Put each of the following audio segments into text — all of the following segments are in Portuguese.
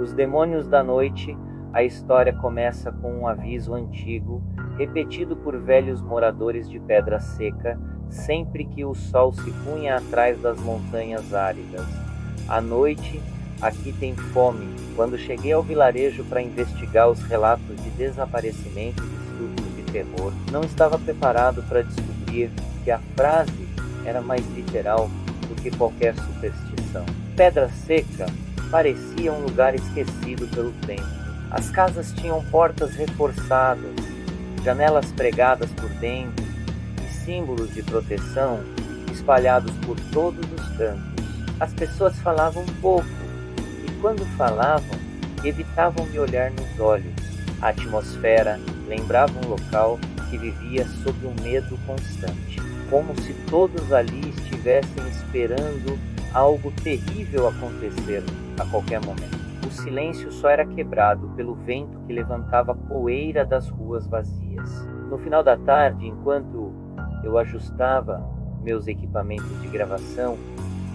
Os Demônios da Noite, a história começa com um aviso antigo, repetido por velhos moradores de Pedra Seca, sempre que o sol se punha atrás das montanhas áridas. À noite, aqui tem fome. Quando cheguei ao vilarejo para investigar os relatos de desaparecimento e surtos de terror, não estava preparado para descobrir que a frase era mais literal do que qualquer superstição. Pedra Seca parecia um lugar esquecido pelo tempo. As casas tinham portas reforçadas, janelas pregadas por dentro e símbolos de proteção espalhados por todos os cantos. As pessoas falavam pouco e, quando falavam, evitavam me olhar nos olhos. A atmosfera lembrava um local que vivia sob um medo constante, como se todos ali estivessem esperando algo terrível acontecer a qualquer momento. O silêncio só era quebrado pelo vento que levantava poeira das ruas vazias. No final da tarde, enquanto eu ajustava meus equipamentos de gravação,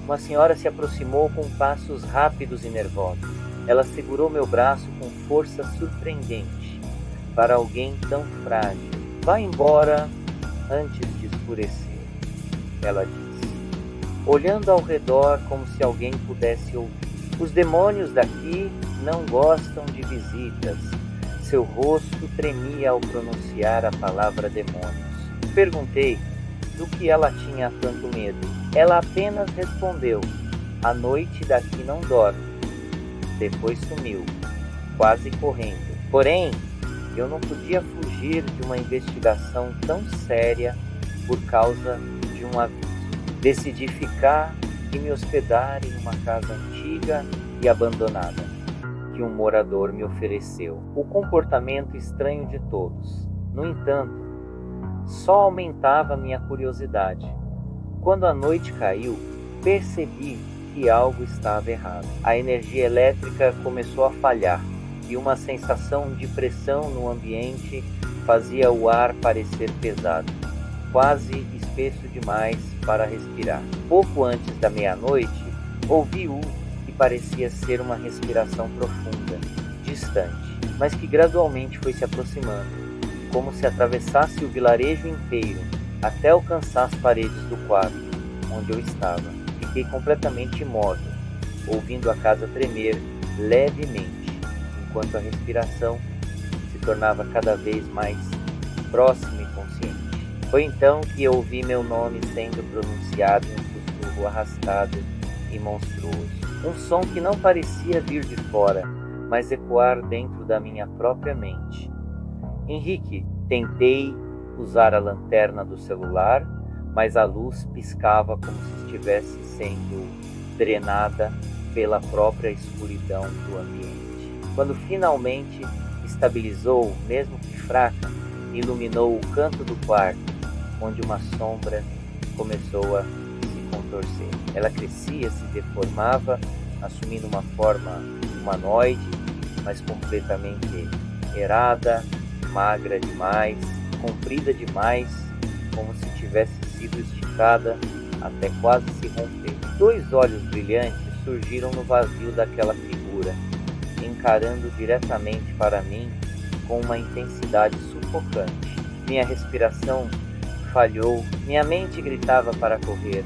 uma senhora se aproximou com passos rápidos e nervosos. Ela segurou meu braço com força surpreendente para alguém tão frágil. Vá embora antes de escurecer, ela disse, olhando ao redor como se alguém pudesse ouvir. Os demônios daqui não gostam de visitas. Seu rosto tremia ao pronunciar a palavra demônios. Perguntei do que ela tinha tanto medo. Ela apenas respondeu, a noite daqui não dorme. Depois sumiu, quase correndo. Porém, eu não podia fugir de uma investigação tão séria por causa de um aviso. Decidi ficar e me hospedar em uma casa antiga e abandonada que um morador me ofereceu. O comportamento estranho de todos, no entanto, só aumentava minha curiosidade. Quando a noite caiu, percebi que algo estava errado. A energia elétrica começou a falhar e uma sensação de pressão no ambiente fazia o ar parecer pesado, quase espesso demais para respirar. Pouco antes da meia-noite, ouvi o que parecia ser uma respiração profunda, distante, mas que gradualmente foi se aproximando, como se atravessasse o vilarejo inteiro até alcançar as paredes do quarto onde eu estava. Fiquei completamente imóvel, ouvindo a casa tremer levemente, enquanto a respiração se tornava cada vez mais próxima e consciente. Foi então que eu ouvi meu nome sendo pronunciado em um sussurro arrastado e monstruoso. Um som que não parecia vir de fora, mas ecoar dentro da minha própria mente. Henrique, tentei usar a lanterna do celular, mas a luz piscava como se estivesse sendo drenada pela própria escuridão do ambiente. Quando finalmente estabilizou, mesmo que fraca, iluminou o canto do quarto, onde uma sombra começou a se contorcer. Ela crescia, se deformava, assumindo uma forma humanoide, mas completamente errada, magra demais, comprida demais, como se tivesse sido esticada até quase se romper. 2 olhos brilhantes surgiram no vazio daquela figura, encarando diretamente para mim com uma intensidade sufocante. Minha respiração falhou, minha mente gritava para correr,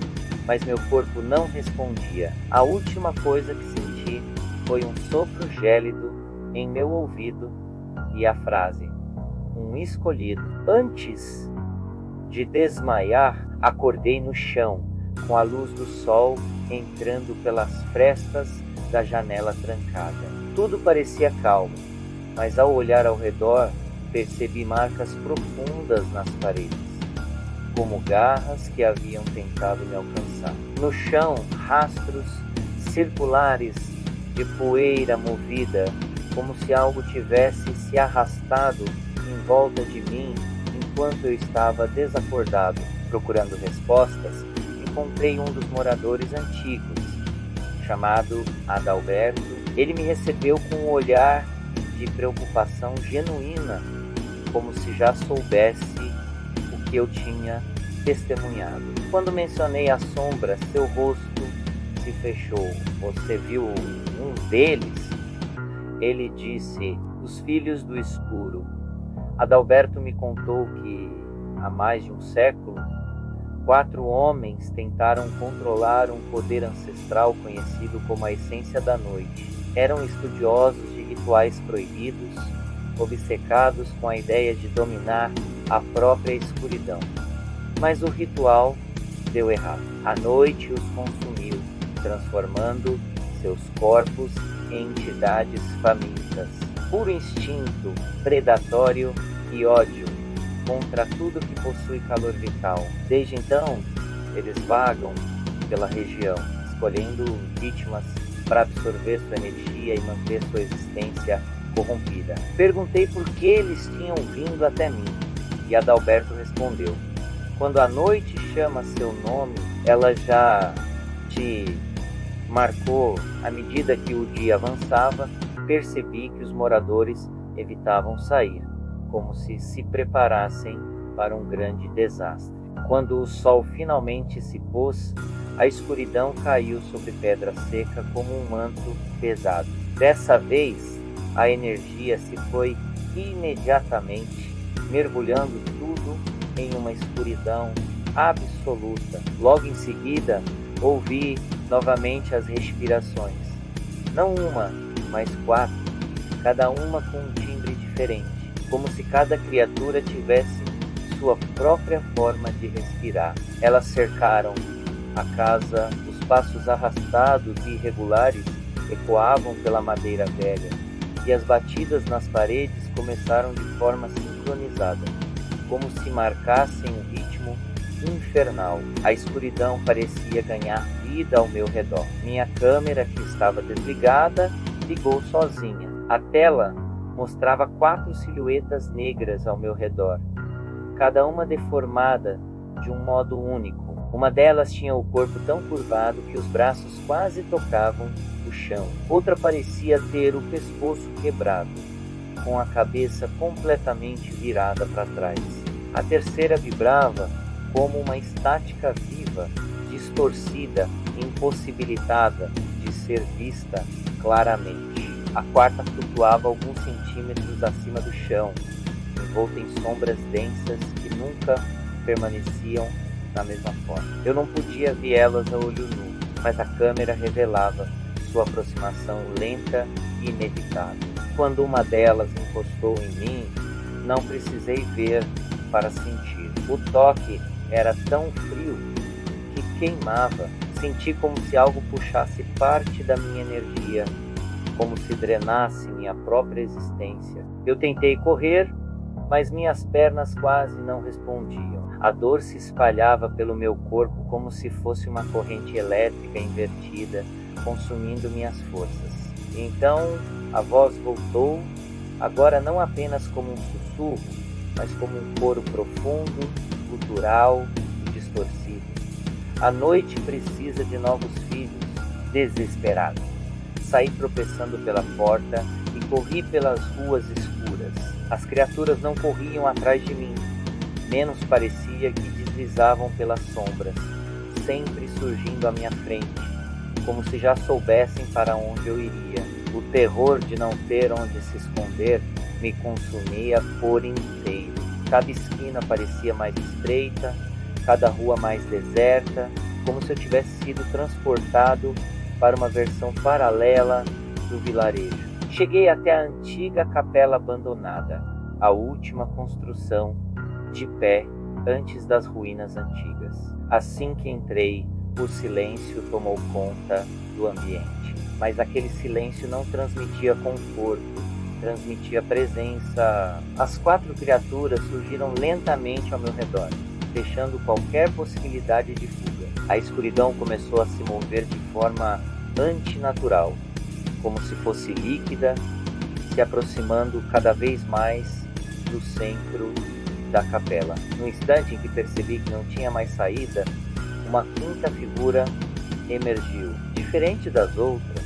mas meu corpo não respondia. A última coisa que senti foi um sopro gélido em meu ouvido e a frase, um escolhido. Antes de desmaiar, acordei no chão, com a luz do sol entrando pelas frestas da janela trancada. Tudo parecia calmo, mas ao olhar ao redor, percebi marcas profundas nas paredes, como garras que haviam tentado me alcançar. No chão, rastros circulares de poeira movida, como se algo tivesse se arrastado em volta de mim enquanto eu estava desacordado. Procurando respostas, encontrei um dos moradores antigos, chamado Adalberto. Ele me recebeu com um olhar de preocupação genuína, como se já soubesse o que eu tinha testemunhado. Quando mencionei a sombra, seu rosto se fechou. Você viu um deles? Ele disse: os filhos do escuro. Adalberto me contou que, há mais de um século, 4 homens tentaram controlar um poder ancestral conhecido como a essência da noite. Eram estudiosos de rituais proibidos, obcecados com a ideia de dominar a própria escuridão. Mas o ritual deu errado. A noite os consumiu, transformando seus corpos em entidades famintas. Puro instinto, predatório e ódio contra tudo que possui calor vital. Desde então, eles vagam pela região, escolhendo vítimas para absorver sua energia e manter sua existência corrompida. Perguntei por que eles tinham vindo até mim, e Adalberto respondeu: quando a noite chama seu nome, ela já te marcou. À medida que o dia avançava, percebi que os moradores evitavam sair, como se preparassem para um grande desastre. Quando o sol finalmente se pôs, a escuridão caiu sobre Pedra Seca como um manto pesado. Dessa vez, a energia se foi imediatamente, mergulhando tudo em uma escuridão absoluta. Logo em seguida, ouvi novamente as respirações. Não uma, mas 4, cada uma com um timbre diferente, como se cada criatura tivesse sua própria forma de respirar. Elas cercaram a casa, os passos arrastados e irregulares ecoavam pela madeira velha, e as batidas nas paredes começaram de forma sincronizada, como se marcassem um ritmo infernal. A escuridão parecia ganhar vida ao meu redor. Minha câmera, que estava desligada, ligou sozinha. A tela mostrava 4 silhuetas negras ao meu redor, cada uma deformada de um modo único. Uma delas tinha o corpo tão curvado que os braços quase tocavam o chão. Outra parecia ter o pescoço quebrado, com a cabeça completamente virada para trás. A terceira vibrava como uma estática viva, distorcida, impossibilitada de ser vista claramente. A quarta flutuava alguns centímetros acima do chão, envolta em sombras densas que nunca permaneciam na mesma forma. Eu não podia vê-las a olho nu, mas a câmera revelava sua aproximação lenta e inevitável. Quando uma delas encostou em mim, não precisei ver para sentir. O toque era tão frio que queimava. Senti como se algo puxasse parte da minha energia, como se drenasse minha própria existência. Eu tentei correr, mas minhas pernas quase não respondiam. A dor se espalhava pelo meu corpo como se fosse uma corrente elétrica invertida, consumindo minhas forças. Então a voz voltou, agora não apenas como um sussurro, mas como um coro profundo, gutural e distorcido. A noite precisa de novos filhos. Desesperado, saí tropeçando pela porta e corri pelas ruas escuras. As criaturas não corriam atrás de mim, menos parecia que deslizavam pelas sombras, sempre surgindo à minha frente, como se já soubessem para onde eu iria. O terror de não ter onde se esconder me consumia por inteiro. Cada esquina parecia mais estreita, cada rua mais deserta, como se eu tivesse sido transportado para uma versão paralela do vilarejo. Cheguei até a antiga capela abandonada, a última construção de pé antes das ruínas antigas. Assim que entrei, o silêncio tomou conta do ambiente. Mas aquele silêncio não transmitia conforto, transmitia presença. As 4 criaturas surgiram lentamente ao meu redor, fechando qualquer possibilidade de fuga. A escuridão começou a se mover de forma antinatural, como se fosse líquida, se aproximando cada vez mais do centro da capela. No instante em que percebi que não tinha mais saída, uma 5ª figura emergiu. Diferente das outras,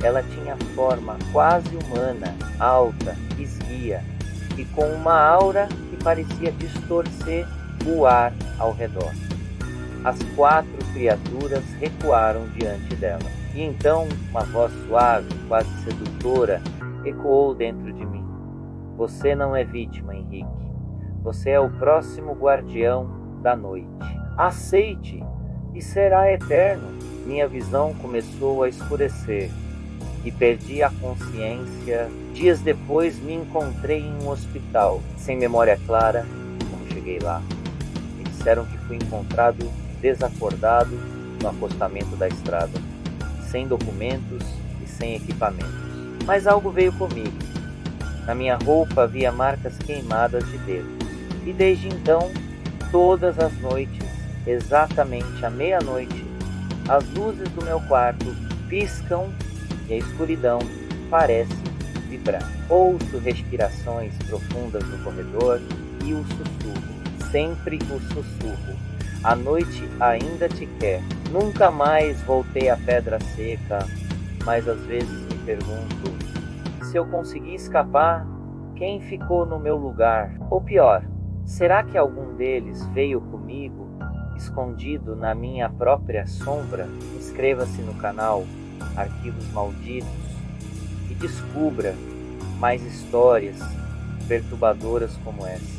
ela tinha forma quase humana, alta, esguia e com uma aura que parecia distorcer o ar ao redor. As 4 criaturas recuaram diante dela. E então uma voz suave, quase sedutora, ecoou dentro de mim. Você não é vítima, Henrique. Você é o próximo guardião da noite. Aceite e será eterno. Minha visão começou a escurecer e perdi a consciência. Dias depois me encontrei em um hospital, sem memória clara como cheguei lá. Me disseram que fui encontrado desacordado no acostamento da estrada, sem documentos e sem equipamentos. Mas algo veio comigo. Na minha roupa havia marcas queimadas de dedos. E desde então, todas as noites, exatamente à meia-noite, as luzes do meu quarto piscam e a escuridão parece vibrar. Ouço respirações profundas no corredor e o sussurro, sempre o sussurro. A noite ainda te quer. Nunca mais voltei à Pedra Seca, mas às vezes me pergunto, se eu conseguir escapar, quem ficou no meu lugar? Ou pior, será que algum deles veio comigo, escondido na minha própria sombra? Inscreva-se no canal Arquivos Malditos e descubra mais histórias perturbadoras como essa.